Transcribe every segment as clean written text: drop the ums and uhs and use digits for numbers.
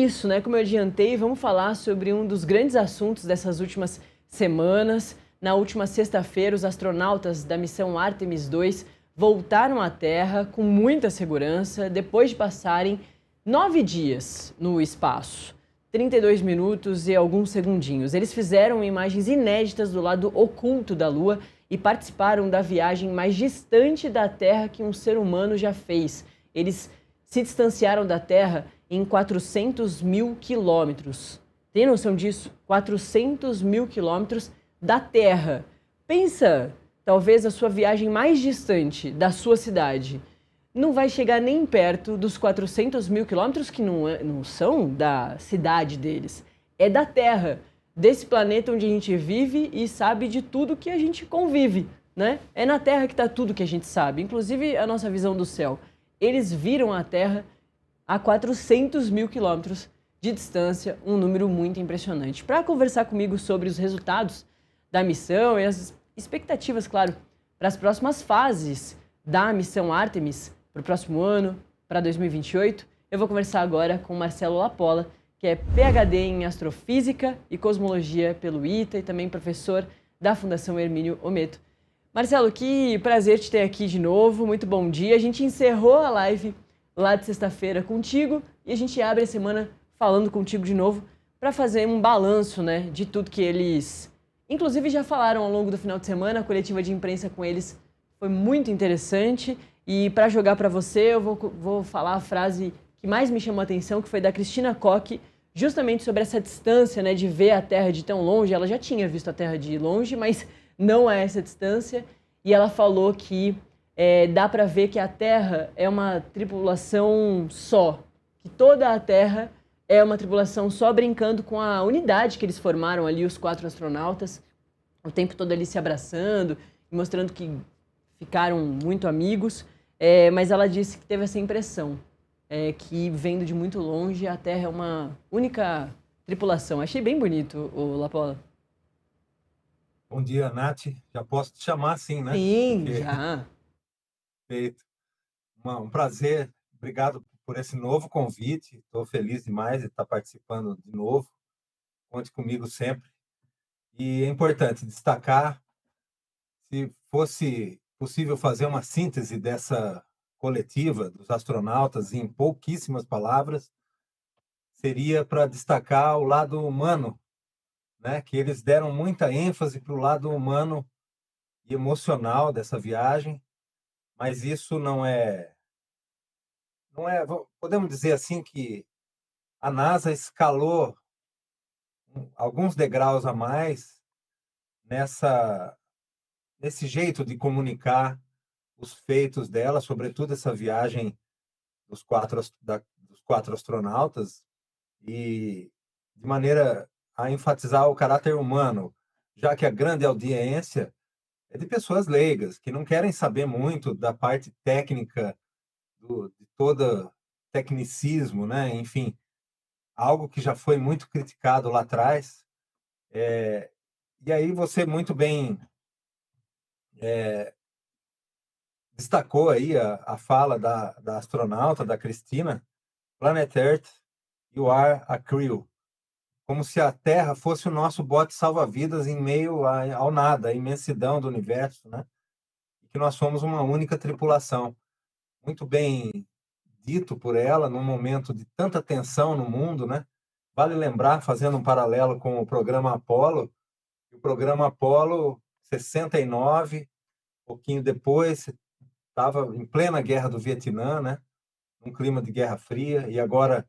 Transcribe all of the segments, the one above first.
isso, né? Como eu adiantei, vamos falar sobre um dos grandes assuntos dessas últimas semanas. Na última sexta-feira, os astronautas da missão Artemis II voltaram à Terra com muita segurança, depois de passarem 9 dias no espaço, 32 minutos e alguns segundinhos. Eles fizeram imagens inéditas do lado oculto da Lua e participaram da viagem mais distante da Terra que um ser humano já fez. Eles se distanciaram da Terra em 400 mil quilômetros. Tem noção disso? 400 mil quilômetros da Terra. Pensa, talvez a sua viagem mais distante da sua cidade não vai chegar nem perto dos 400 mil quilômetros, que não são da cidade deles. É da Terra, desse planeta onde a gente vive e sabe de tudo que a gente convive, né? É na Terra que está tudo que a gente sabe, inclusive a nossa visão do céu. Eles viram a Terra a 400 mil quilômetros de distância, um número muito impressionante. Para conversar comigo sobre os resultados da missão e as expectativas, claro, para as próximas fases da missão Artemis, para o próximo ano, para 2028, eu vou conversar agora com Marcelo Lappola, que é PhD em Astrofísica e Cosmologia pelo ITA e também professor da Fundação Hermínio Ometo. Marcelo, que prazer te ter aqui de novo, muito bom dia. A gente encerrou a live lá de sexta-feira contigo e a gente abre a semana falando contigo de novo para fazer um balanço, né, de tudo que eles, inclusive, já falaram ao longo do final de semana. A coletiva de imprensa com eles foi muito interessante e para jogar para você eu vou falar a frase que mais me chamou a atenção, que foi da Cristina Koch, justamente sobre essa distância, né, de ver a Terra de tão longe. Ela já tinha visto a Terra de longe, mas não a essa distância, e ela falou que dá para ver que a Terra é uma tripulação só, que toda a Terra é uma tripulação só, brincando com a unidade que eles formaram ali, os 4 astronautas, o tempo todo ali se abraçando e mostrando que ficaram muito amigos, mas ela disse que teve essa impressão, que vendo de muito longe a Terra é uma única tripulação. Achei bem bonito, o Lappola. Bom dia, Nath. Já posso te chamar assim, né? Sim, já. Perfeito. Um prazer. Obrigado por esse novo convite. Estou feliz demais de estar participando de novo. Conte comigo sempre. E é importante destacar, se fosse possível fazer uma síntese dessa coletiva dos astronautas em pouquíssimas palavras, seria para destacar o lado humano, né? Que eles deram muita ênfase para o lado humano e emocional dessa viagem, mas isso não é, podemos dizer assim que a NASA escalou alguns degraus a mais nesse jeito de comunicar os feitos dela, sobretudo essa viagem dos 4 astronautas, e de maneira a enfatizar o caráter humano, já que a grande audiência é de pessoas leigas, que não querem saber muito da parte técnica, de todo tecnicismo, né? Enfim, algo que já foi muito criticado lá atrás. E aí você muito bem destacou aí a fala da astronauta, da Cristina: Planet Earth, you are a crew. Como se a Terra fosse o nosso bote salva-vidas em meio ao nada, à imensidão do universo, né? E que nós somos uma única tripulação. Muito bem dito por ela, num momento de tanta tensão no mundo, né? Vale lembrar, fazendo um paralelo com o programa Apollo, o programa Apollo 69, pouquinho depois, estava em plena guerra do Vietnã, né? Um clima de Guerra Fria, e agora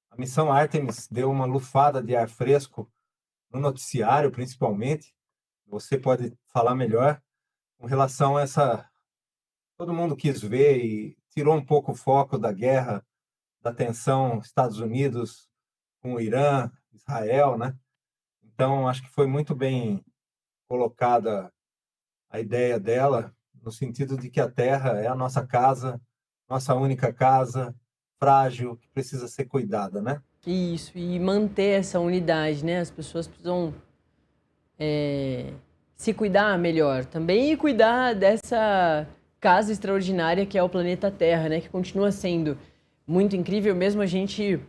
a missão Artemis deu uma lufada de ar fresco no noticiário, principalmente. Você pode falar melhor com relação a essa... Todo mundo quis ver e tirou um pouco o foco da guerra, da tensão Estados Unidos com o Irã, Israel, né? Então, acho que foi muito bem colocada a ideia dela, no sentido de que a Terra é a nossa casa, nossa única casa, frágil, que precisa ser cuidada, né? Isso, e manter essa unidade, né? As pessoas precisam se cuidar melhor também e cuidar dessa casa extraordinária que é o planeta Terra, né? Que continua sendo muito incrível, mesmo a gente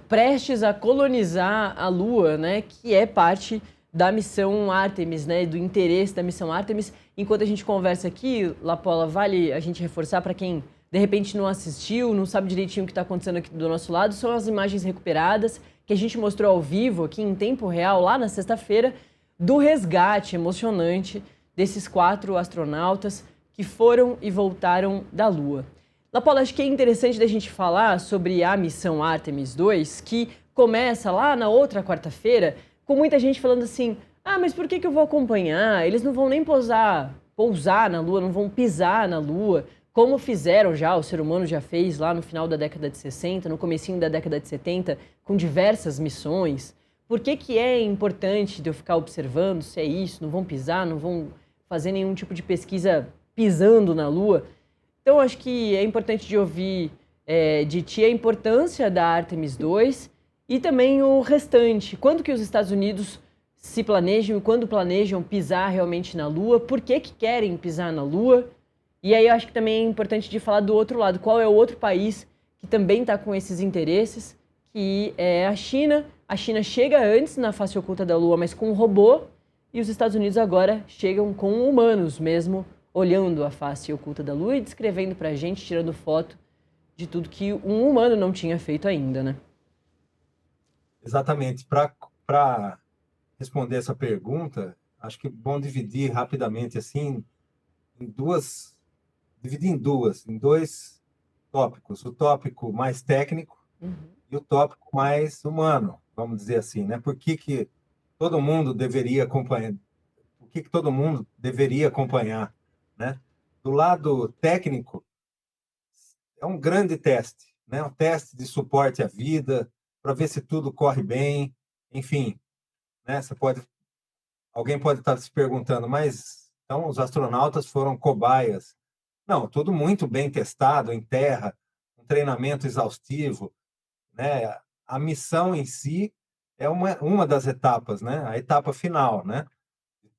prestes a colonizar a Lua, né, que é parte da missão Artemis, né, do interesse da missão Artemis. Enquanto a gente conversa aqui, Lapola, vale a gente reforçar para quem de repente não assistiu, não sabe direitinho o que está acontecendo aqui do nosso lado, são as imagens recuperadas que a gente mostrou ao vivo aqui em tempo real, lá na sexta-feira, do resgate emocionante desses 4 astronautas que foram e voltaram da Lua. Lapola, acho que é interessante da gente falar sobre a missão Artemis 2, que começa lá na outra quarta-feira, com muita gente falando assim, mas por que eu vou acompanhar? Eles não vão nem pousar na Lua, não vão pisar na Lua, como fizeram já, o ser humano já fez lá no final da década de 60, no comecinho da década de 70, com diversas missões. Por que é importante de eu ficar observando se é isso, não vão pisar, não vão fazer nenhum tipo de pesquisa pisando na Lua? Então, acho que é importante de ouvir de ti a importância da Artemis 2 e também o restante. Quando que os Estados Unidos se planejam e quando planejam pisar realmente na Lua? Por que querem pisar na Lua? E aí eu acho que também é importante de falar do outro lado. Qual é o outro país que também está com esses interesses? Que é a China. A China chega antes na face oculta da Lua, mas com um robô. E os Estados Unidos agora chegam com humanos mesmo, olhando a face oculta da Lua e descrevendo pra gente, tirando foto de tudo que um humano não tinha feito ainda, né? Exatamente. Para responder essa pergunta, acho que é bom dividir rapidamente assim em dois tópicos. O tópico mais técnico e o tópico mais humano, vamos dizer assim, né? Por que todo mundo deveria acompanhar? Por que todo mundo deveria acompanhar, né? Do lado técnico, é um grande teste, né? Um teste de suporte à vida, para ver se tudo corre bem, enfim, né? Alguém pode estar se perguntando, mas então os astronautas foram cobaias? Não, tudo muito bem testado em terra, um treinamento exaustivo, né? A missão em si é uma das etapas, né? A etapa final, né?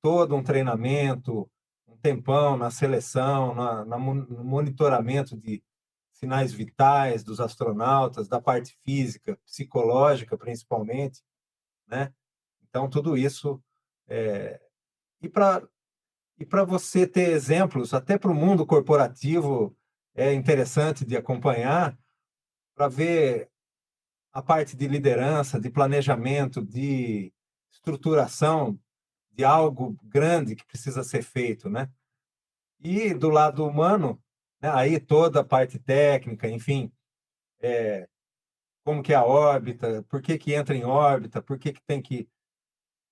Todo um treinamento, um tempão na seleção, no monitoramento de sinais vitais dos astronautas, da parte física, psicológica, principalmente, né? Então, tudo isso. E para você ter exemplos, até para o mundo corporativo, é interessante de acompanhar, para ver a parte de liderança, de planejamento, de estruturação de algo grande que precisa ser feito, né? E do lado humano, né, aí toda a parte técnica, enfim, como que é a órbita, por que entra em órbita, por que tem que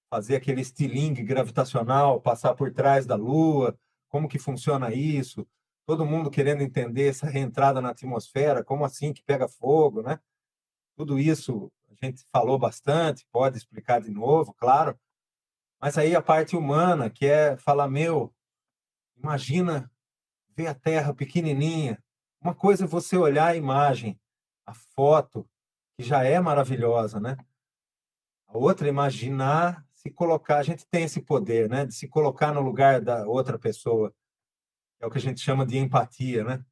fazer aquele estilingue gravitacional, passar por trás da Lua, como que funciona isso, todo mundo querendo entender essa reentrada na atmosfera, como assim que pega fogo, né? Tudo isso a gente falou bastante, pode explicar de novo, claro, mas aí a parte humana, que é falar, imagina ver a Terra pequenininha. Uma coisa é você olhar a imagem, a foto, que já é maravilhosa, né? A outra é imaginar se colocar. A gente tem esse poder, né? De se colocar no lugar da outra pessoa. É o que a gente chama de empatia, né?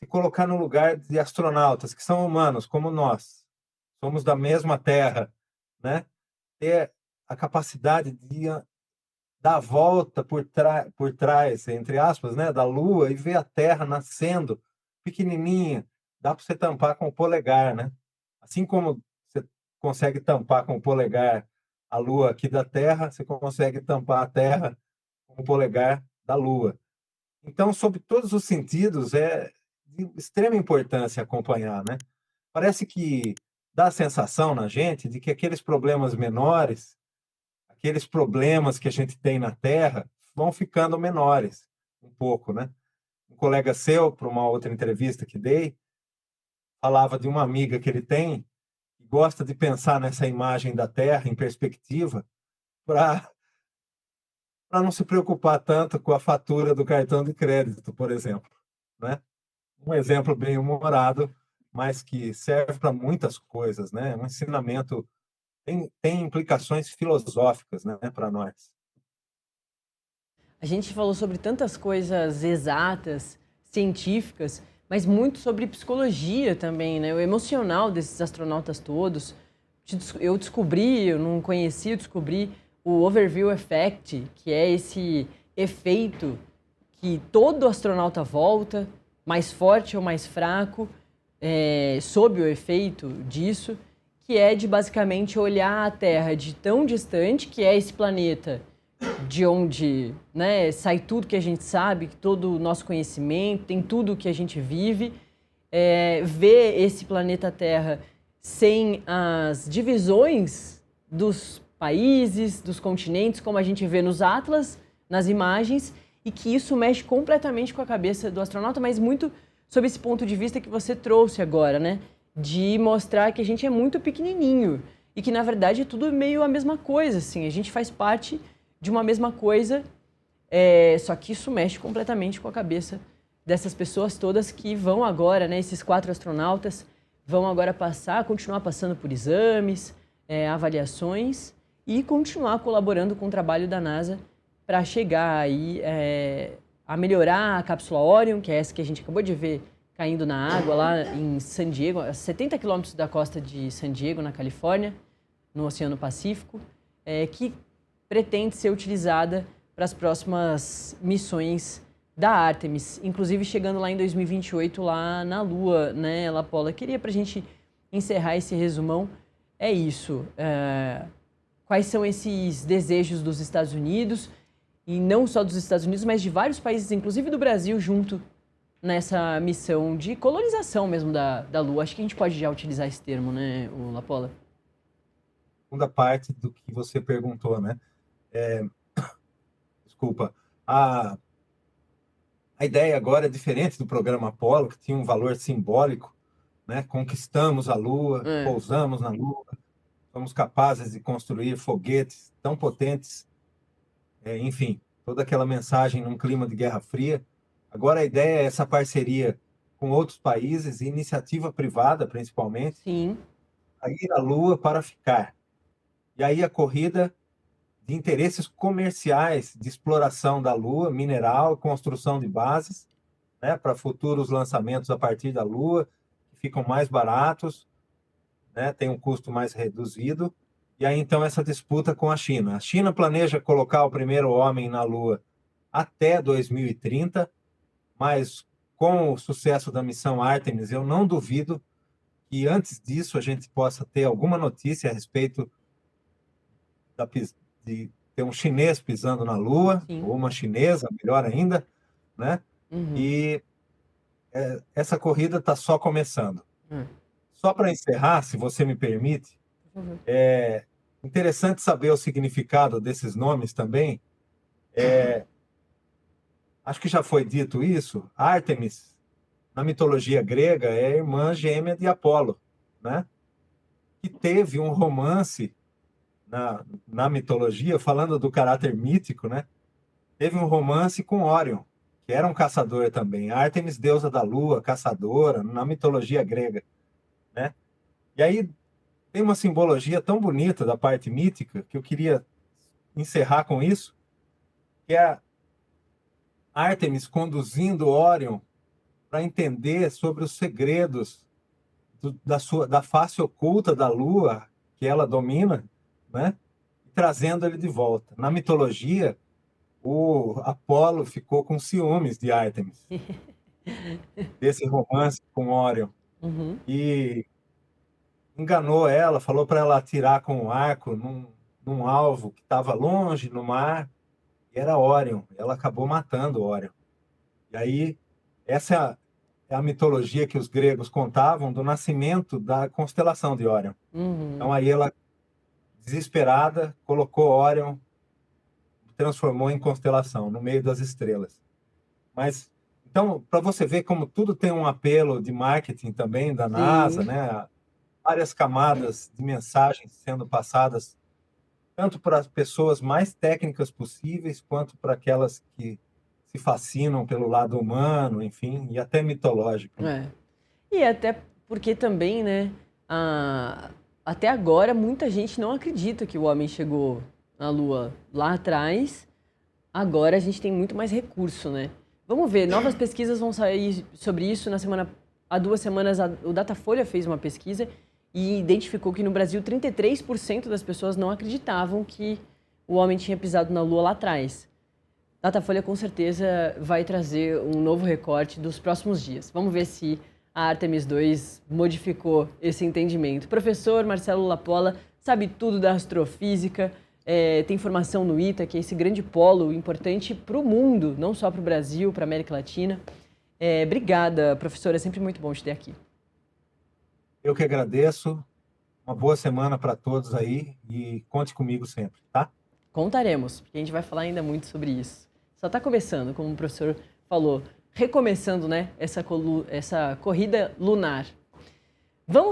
Se colocar no lugar de astronautas, que são humanos, como nós. Somos da mesma Terra, né? Ter a capacidade de dar a volta por trás, entre aspas, né, da Lua e ver a Terra nascendo pequenininha. Dá para você tampar com o polegar, né? Assim como você consegue tampar com o polegar a Lua aqui da Terra, você consegue tampar a Terra com o polegar da Lua. Então, sob todos os sentidos, é de extrema importância acompanhar, né? Parece que dá a sensação na gente de que aqueles problemas menores, aqueles problemas que a gente tem na Terra vão ficando menores um pouco, né? Um colega seu, para uma outra entrevista que dei, falava de uma amiga que ele tem que gosta de pensar nessa imagem da Terra em perspectiva para não se preocupar tanto com a fatura do cartão de crédito, por exemplo, né? Um exemplo bem humorado, mas que serve para muitas coisas, né? Um ensinamento tem implicações filosóficas, né, para nós. A gente falou sobre tantas coisas exatas, científicas, mas muito sobre psicologia também, né? O emocional desses astronautas todos. Eu não conhecia, eu descobri o Overview Effect, que é esse efeito que todo astronauta volta, mais forte ou mais fraco, sob o efeito disso, que é de basicamente olhar a Terra de tão distante, que é esse planeta de onde, né, sai tudo que a gente sabe, todo o nosso conhecimento, tem tudo que a gente vive, ver esse planeta Terra sem as divisões dos países, dos continentes, como a gente vê nos atlas, nas imagens, e que isso mexe completamente com a cabeça do astronauta, mas muito sob esse ponto de vista que você trouxe agora, né? De mostrar que a gente é muito pequenininho e que, na verdade, é tudo meio a mesma coisa, assim. A gente faz parte de uma mesma coisa, só que isso mexe completamente com a cabeça dessas pessoas todas que vão agora, né? Esses 4 astronautas vão agora continuar passando por exames, avaliações e continuar colaborando com o trabalho da NASA para chegar aí a melhorar a cápsula Orion, que é essa que a gente acabou de ver caindo na água lá em San Diego, a 70 quilômetros da costa de San Diego, na Califórnia, no Oceano Pacífico, que pretende ser utilizada para as próximas missões da Artemis, inclusive chegando lá em 2028, lá na Lua, né, Lapola? Queria, para a gente encerrar esse resumão, é isso. Quais são esses desejos dos Estados Unidos, e não só dos Estados Unidos, mas de vários países, inclusive do Brasil, junto nessa missão de colonização mesmo da Lua? Acho que a gente pode já utilizar esse termo, né, o Lapola? Segunda parte do que você perguntou, né? Desculpa. A ideia agora é diferente do programa Apollo, que tinha um valor simbólico, né? Conquistamos a Lua, pousamos na Lua, somos capazes de construir foguetes tão potentes, enfim, toda aquela mensagem num clima de Guerra Fria. Agora a ideia é essa parceria com outros países, iniciativa privada principalmente, Sim. a ir à Lua para ficar. E aí a corrida de interesses comerciais de exploração da Lua, mineral, construção de bases, né, para futuros lançamentos a partir da Lua, que ficam mais baratos, né, tem um custo mais reduzido. E aí, então, essa disputa com a China. A China planeja colocar o primeiro homem na Lua até 2030, mas com o sucesso da missão Artemis, eu não duvido que antes disso a gente possa ter alguma notícia a respeito de ter um chinês pisando na Lua, Sim. ou uma chinesa, melhor ainda, né? Uhum. E essa corrida está só começando. Só para encerrar, se você me permite, é interessante saber o significado desses nomes também. Acho que já foi dito isso. Ártemis, na mitologia grega, é a irmã gêmea de Apolo, né? Que teve um romance na mitologia, falando do caráter mítico, né? Teve um romance com Órion, que era um caçador também. Ártemis, deusa da lua, caçadora, na mitologia grega, né? E aí tem uma simbologia tão bonita da parte mítica que eu queria encerrar com isso, que é a Ártemis conduzindo Órion para entender sobre os segredos da face oculta da lua que ela domina, né? E trazendo ele de volta. Na mitologia, o Apolo ficou com ciúmes de Ártemis, desse romance com Órion, e enganou ela, falou para ela atirar com um arco num alvo que estava longe no mar, e era Órion. Ela acabou matando Órion. E aí, essa é a mitologia que os gregos contavam do nascimento da constelação de Órion. Então aí ela, desesperada, colocou Órion, transformou em constelação, no meio das estrelas. Mas, então, para você ver como tudo tem um apelo de marketing também da NASA, né? Várias camadas de mensagens sendo passadas, tanto para as pessoas mais técnicas possíveis, quanto para aquelas que se fascinam pelo lado humano, enfim, e até mitológico. E até porque também, né, até agora muita gente não acredita que o homem chegou na Lua lá atrás. Agora a gente tem muito mais recurso, né? Vamos ver, novas pesquisas vão sair sobre isso. Há 2 semanas, o Datafolha fez uma pesquisa e identificou que no Brasil 33% das pessoas não acreditavam que o homem tinha pisado na Lua lá atrás. Datafolha com certeza vai trazer um novo recorte dos próximos dias. Vamos ver se a Artemis II modificou esse entendimento. Professor Marcelo Lapola sabe tudo da astrofísica, tem formação no ITA, que é esse grande polo importante para o mundo, não só para o Brasil, para a América Latina. Obrigada, professora, é sempre muito bom te ter aqui. Eu que agradeço. Uma boa semana para todos aí e conte comigo sempre, tá? Contaremos, porque a gente vai falar ainda muito sobre isso. Só está começando, como o professor falou, recomeçando, né, essa corrida lunar. Vamos